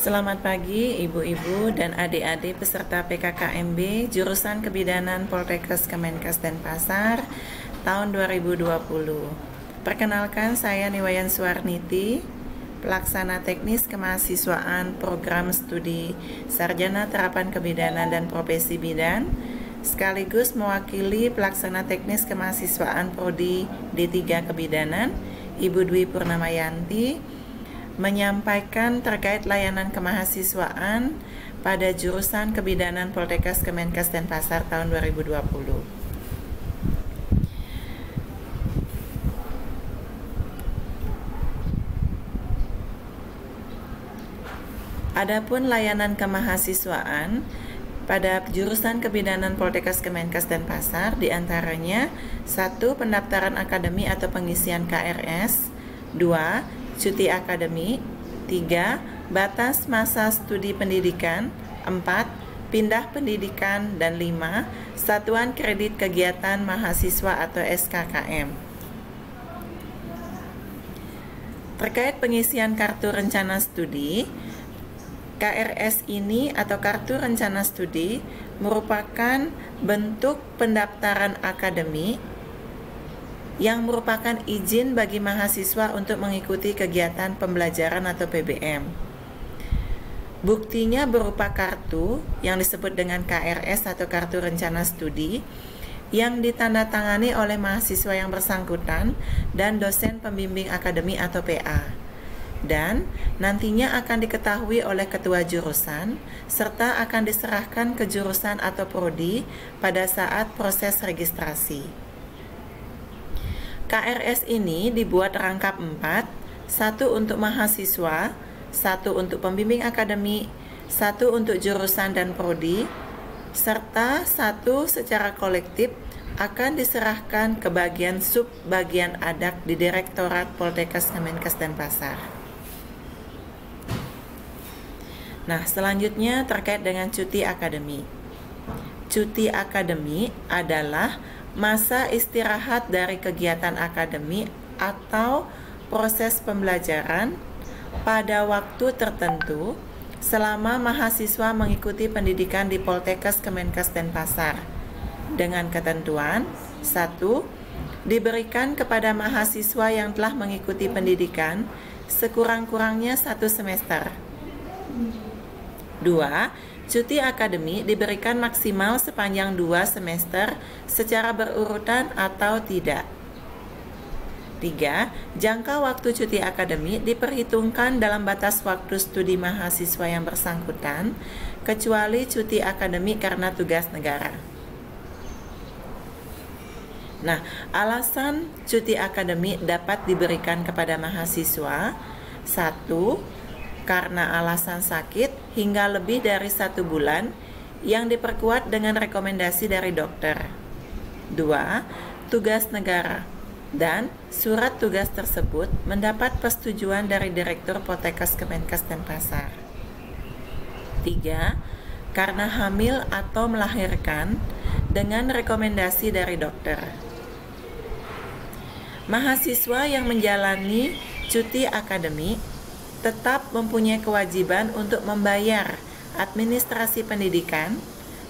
Selamat pagi Ibu-Ibu dan adik-adik peserta PKKMB jurusan Kebidanan Poltekkes Kemenkes Denpasar tahun 2020. Perkenalkan, saya Niwayan Suwarniti, pelaksana teknis kemahasiswaan program studi Sarjana Terapan Kebidanan dan Profesi Bidan, sekaligus mewakili pelaksana teknis kemahasiswaan Prodi D3 Kebidanan, Ibu Dwi Purnamayanti, menyampaikan terkait layanan kemahasiswaan pada jurusan Kebidanan Poltekkes Kemenkes Denpasar tahun 2020. Adapun layanan kemahasiswaan pada jurusan Kebidanan Poltekkes Kemenkes Denpasar diantaranya 1. Pendaftaran akademi atau pengisian KRS, 2. Cuti akademi, 3. Batas masa studi pendidikan, 4. Pindah pendidikan, dan 5. Satuan kredit kegiatan mahasiswa atau SKKM. Terkait pengisian kartu rencana studi, KRS ini atau kartu rencana studi merupakan bentuk pendaftaran akademi yang merupakan izin bagi mahasiswa untuk mengikuti kegiatan pembelajaran atau PBM. Buktinya berupa kartu yang disebut dengan KRS atau kartu rencana studi yang ditandatangani oleh mahasiswa yang bersangkutan dan dosen pembimbing akademi atau PA. Dan nantinya akan diketahui oleh ketua jurusan serta akan diserahkan ke jurusan atau prodi pada saat proses registrasi. KRS ini dibuat rangkap 4, 1 untuk mahasiswa, 1 untuk pembimbing akademi, 1 untuk jurusan dan prodi, serta 1 secara kolektif akan diserahkan ke bagian sub-bagian adak di Direktorat Poltekkes Kemenkes Denpasar. Nah, selanjutnya terkait dengan cuti akademi. Cuti akademi adalah masa istirahat dari kegiatan akademi atau proses pembelajaran pada waktu tertentu selama mahasiswa mengikuti pendidikan di Poltekkes Kemenkes Denpasar dengan ketentuan 1. Diberikan kepada mahasiswa yang telah mengikuti pendidikan sekurang-kurangnya 1 semester. 2. Cuti akademi diberikan maksimal sepanjang 2 semester secara berurutan atau tidak. 3. Jangka waktu cuti akademi diperhitungkan dalam batas waktu studi mahasiswa yang bersangkutan, kecuali cuti akademi karena tugas negara. Nah, alasan cuti akademi dapat diberikan kepada mahasiswa: 1. Karena alasan sakit hingga lebih dari 1 bulan yang diperkuat dengan rekomendasi dari dokter. 2. Tugas negara, dan surat tugas tersebut mendapat persetujuan dari Direktur Poltekkes Kemenkes Denpasar. 3. Karena hamil atau melahirkan dengan rekomendasi dari dokter. Mahasiswa yang menjalani cuti akademik tetap mempunyai kewajiban untuk membayar administrasi pendidikan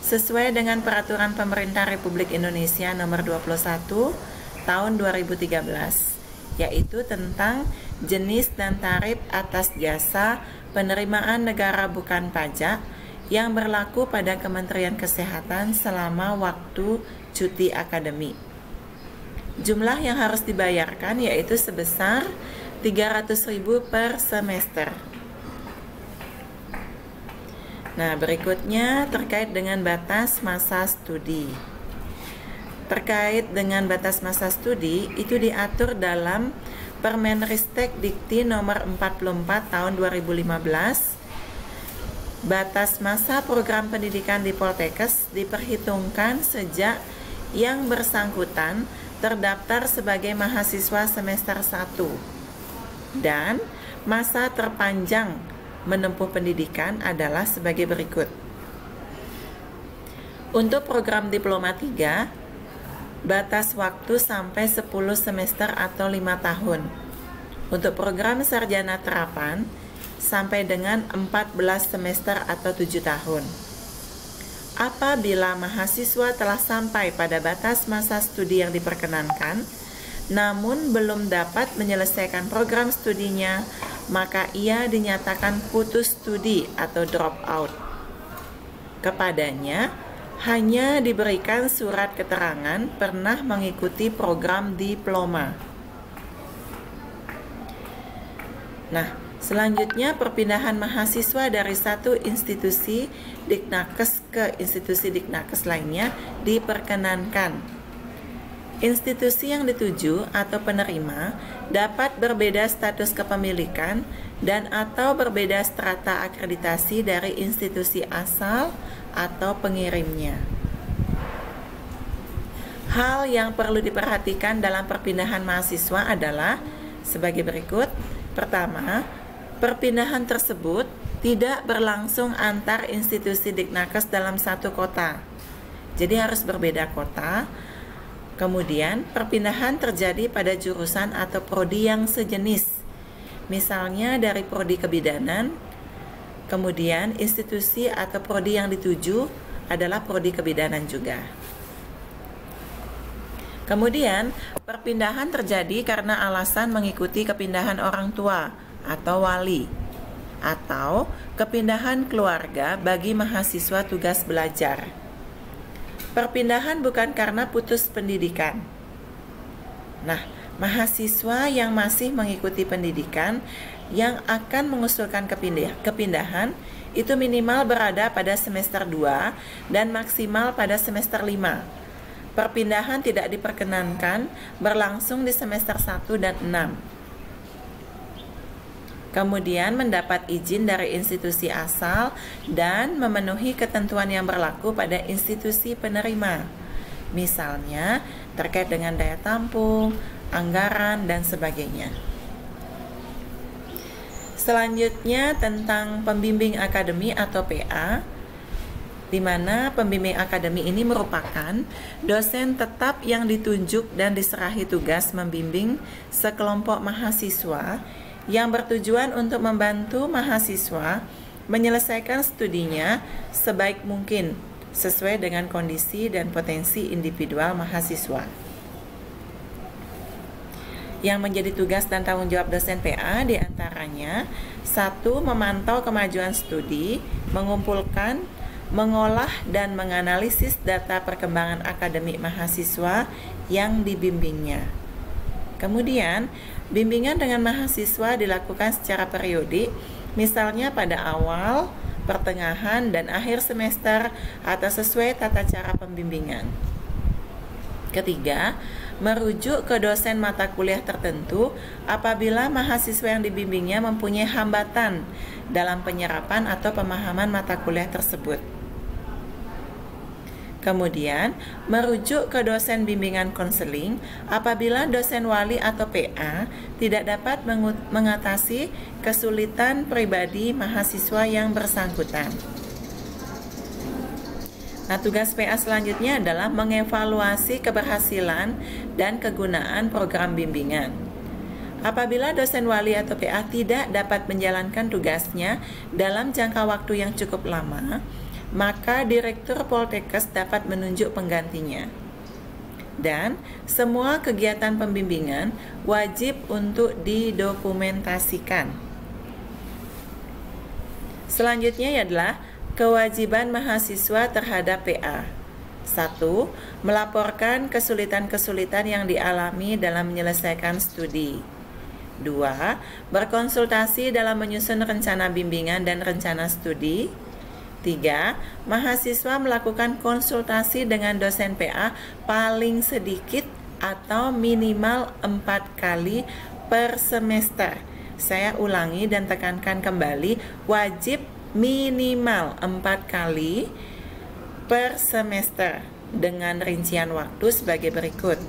sesuai dengan Peraturan Pemerintah Republik Indonesia Nomor 21 Tahun 2013, yaitu tentang jenis dan tarif atas jasa penerimaan negara bukan pajak yang berlaku pada Kementerian Kesehatan selama waktu cuti akademik. Jumlah yang harus dibayarkan yaitu sebesar 300.000 per semester. Nah, berikutnya terkait dengan batas masa studi. Terkait dengan batas masa studi, itu diatur dalam Permenristek Dikti nomor 44 tahun 2015. Batas masa program pendidikan di Poltekkes diperhitungkan sejak yang bersangkutan terdaftar sebagai mahasiswa semester 1. Dan masa terpanjang menempuh pendidikan adalah sebagai berikut. Untuk program Diploma 3, batas waktu sampai 10 semester atau 5 tahun. Untuk program Sarjana Terapan, sampai dengan 14 semester atau 7 tahun. Apabila mahasiswa telah sampai pada batas masa studi yang diperkenankan, namun belum dapat menyelesaikan program studinya, maka ia dinyatakan putus studi atau drop out. Kepadanya hanya diberikan surat keterangan pernah mengikuti program diploma. Nah, selanjutnya perpindahan mahasiswa dari satu institusi Diknakes ke institusi Diknakes lainnya diperkenankan. Institusi yang dituju atau penerima dapat berbeda status kepemilikan dan atau berbeda strata akreditasi dari institusi asal atau pengirimnya. Hal yang perlu diperhatikan dalam perpindahan mahasiswa adalah sebagai berikut. Pertama, perpindahan tersebut tidak berlangsung antar institusi Diknakes dalam satu kota. Jadi harus berbeda kota. Kemudian, perpindahan terjadi pada jurusan atau prodi yang sejenis. Misalnya dari prodi kebidanan, kemudian institusi atau prodi yang dituju adalah prodi kebidanan juga. Kemudian, perpindahan terjadi karena alasan mengikuti kepindahan orang tua atau wali, atau kepindahan keluarga bagi mahasiswa tugas belajar. Perpindahan bukan karena putus pendidikan. Nah, mahasiswa yang masih mengikuti pendidikan yang akan mengusulkan kepindahan itu minimal berada pada semester 2 dan maksimal pada semester 5. Perpindahan tidak diperkenankan berlangsung di semester 1 dan 6. Kemudian mendapat izin dari institusi asal dan memenuhi ketentuan yang berlaku pada institusi penerima. Misalnya terkait dengan daya tampung, anggaran, dan sebagainya. Selanjutnya tentang pembimbing akademi atau PA, di mana pembimbing akademi ini merupakan dosen tetap yang ditunjuk dan diserahi tugas membimbing sekelompok mahasiswa yang bertujuan untuk membantu mahasiswa menyelesaikan studinya sebaik mungkin sesuai dengan kondisi dan potensi individual mahasiswa. Yang menjadi tugas dan tanggung jawab dosen PA diantaranya: 1. Memantau kemajuan studi, mengumpulkan, mengolah dan menganalisis data perkembangan akademik mahasiswa yang dibimbingnya. Kemudian, bimbingan dengan mahasiswa dilakukan secara periodik, misalnya pada awal, pertengahan, dan akhir semester atau sesuai tata cara pembimbingan. Ketiga, merujuk ke dosen mata kuliah tertentu apabila mahasiswa yang dibimbingnya mempunyai hambatan dalam penyerapan atau pemahaman mata kuliah tersebut. Kemudian, merujuk ke dosen bimbingan konseling apabila dosen wali atau PA tidak dapat mengatasi kesulitan pribadi mahasiswa yang bersangkutan. Nah, tugas PA selanjutnya adalah mengevaluasi keberhasilan dan kegunaan program bimbingan. Apabila dosen wali atau PA tidak dapat menjalankan tugasnya dalam jangka waktu yang cukup lama, maka Direktur Poltekkes dapat menunjuk penggantinya. Dan semua kegiatan pembimbingan wajib untuk didokumentasikan. Selanjutnya adalah kewajiban mahasiswa terhadap PA. 1. Melaporkan kesulitan-kesulitan yang dialami dalam menyelesaikan studi. 2. Berkonsultasi dalam menyusun rencana bimbingan dan rencana studi. 3. Mahasiswa melakukan konsultasi dengan dosen PA paling sedikit atau minimal 4 kali per semester. Saya ulangi dan tekankan kembali, wajib minimal 4 kali per semester dengan rincian waktu sebagai berikut.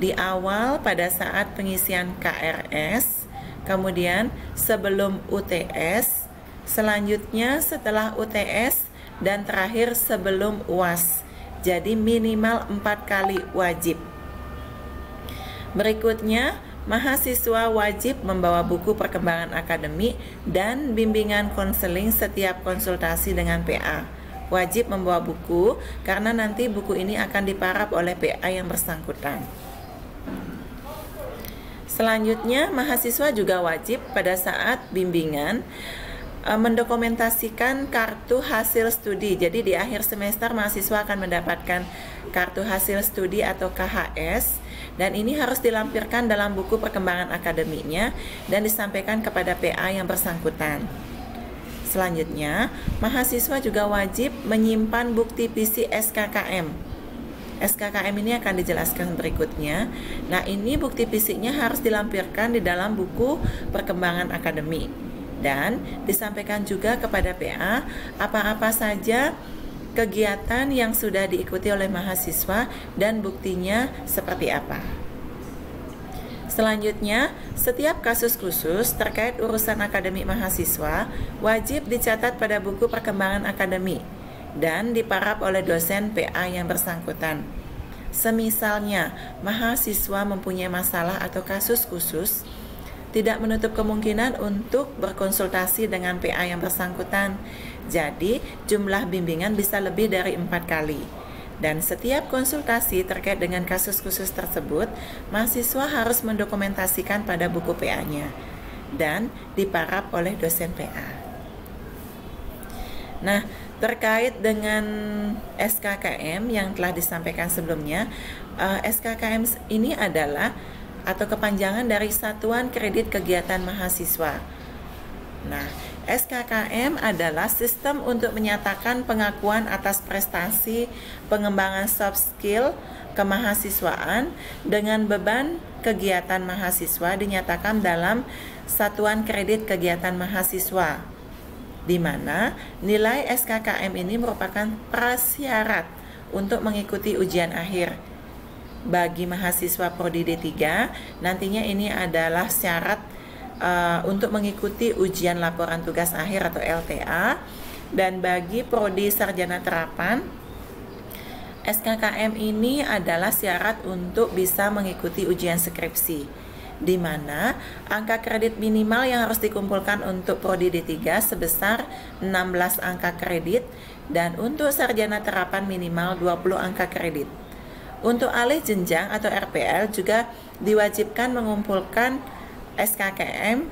Di awal pada saat pengisian KRS, kemudian sebelum UTS, selanjutnya setelah UTS, dan terakhir sebelum UAS. Jadi minimal 4 kali wajib. Berikutnya, mahasiswa wajib membawa buku perkembangan akademik dan bimbingan konseling setiap konsultasi dengan PA. Wajib membawa buku karena nanti buku ini akan diparap oleh PA yang bersangkutan. Selanjutnya, mahasiswa juga wajib pada saat bimbingan mendokumentasikan kartu hasil studi. Jadi di akhir semester mahasiswa akan mendapatkan kartu hasil studi atau KHS, dan ini harus dilampirkan dalam buku perkembangan akademiknya dan disampaikan kepada PA yang bersangkutan. Selanjutnya, mahasiswa juga wajib menyimpan bukti PC SKKM. SKKM ini akan dijelaskan berikutnya. Nah, ini bukti fisiknya harus dilampirkan di dalam buku perkembangan akademik dan disampaikan juga kepada PA apa-apa saja kegiatan yang sudah diikuti oleh mahasiswa dan buktinya seperti apa. Selanjutnya, setiap kasus khusus terkait urusan akademik mahasiswa wajib dicatat pada buku perkembangan akademik dan diparap oleh dosen PA yang bersangkutan. Semisalnya, mahasiswa mempunyai masalah atau kasus khusus, tidak menutup kemungkinan untuk berkonsultasi dengan PA yang bersangkutan. Jadi, jumlah bimbingan bisa lebih dari 4 kali. Dan setiap konsultasi terkait dengan kasus khusus tersebut, mahasiswa harus mendokumentasikan pada buku PA-nya dan diparap oleh dosen PA. Nah, terkait dengan SKKM yang telah disampaikan sebelumnya, SKKM ini adalah atau kepanjangan dari Satuan Kredit Kegiatan Mahasiswa. Nah, SKKM adalah sistem untuk menyatakan pengakuan atas prestasi pengembangan soft skill kemahasiswaan dengan beban kegiatan mahasiswa dinyatakan dalam Satuan Kredit Kegiatan Mahasiswa, di mana nilai SKKM ini merupakan prasyarat untuk mengikuti ujian akhir. Bagi mahasiswa Prodi D3, nantinya ini adalah syarat untuk mengikuti ujian laporan tugas akhir atau LTA, dan bagi Prodi Sarjana Terapan, SKKM ini adalah syarat untuk bisa mengikuti ujian skripsi, di mana angka kredit minimal yang harus dikumpulkan untuk Prodi D3 sebesar 16 angka kredit, dan untuk Sarjana Terapan minimal 20 angka kredit. Untuk alih jenjang atau RPL juga diwajibkan mengumpulkan SKKM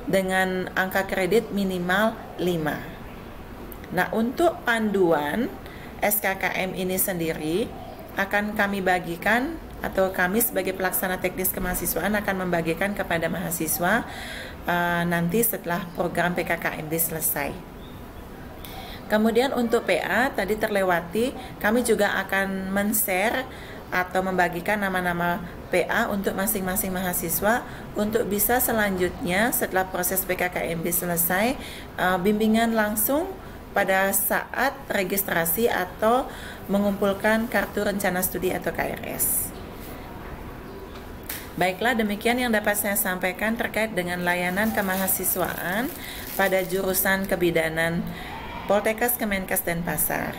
dengan angka kredit minimal 5. Nah, untuk panduan SKKM ini sendiri akan kami bagikan, atau kami sebagai pelaksana teknis kemahasiswaan akan membagikan kepada mahasiswa nanti setelah program PKKMB selesai. Kemudian untuk PA tadi terlewati, kami juga akan men-share atau membagikan nama-nama PA untuk masing-masing mahasiswa untuk bisa selanjutnya setelah proses PKKMB selesai bimbingan langsung pada saat registrasi atau mengumpulkan kartu rencana studi atau KRS. Baiklah, demikian yang dapat saya sampaikan terkait dengan layanan kemahasiswaan pada jurusan kebidanan Poltekkes Kemenkes Denpasar.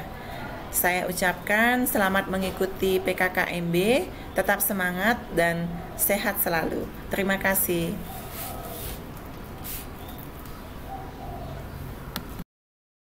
Saya ucapkan selamat mengikuti PKKMB, tetap semangat dan sehat selalu. Terima kasih.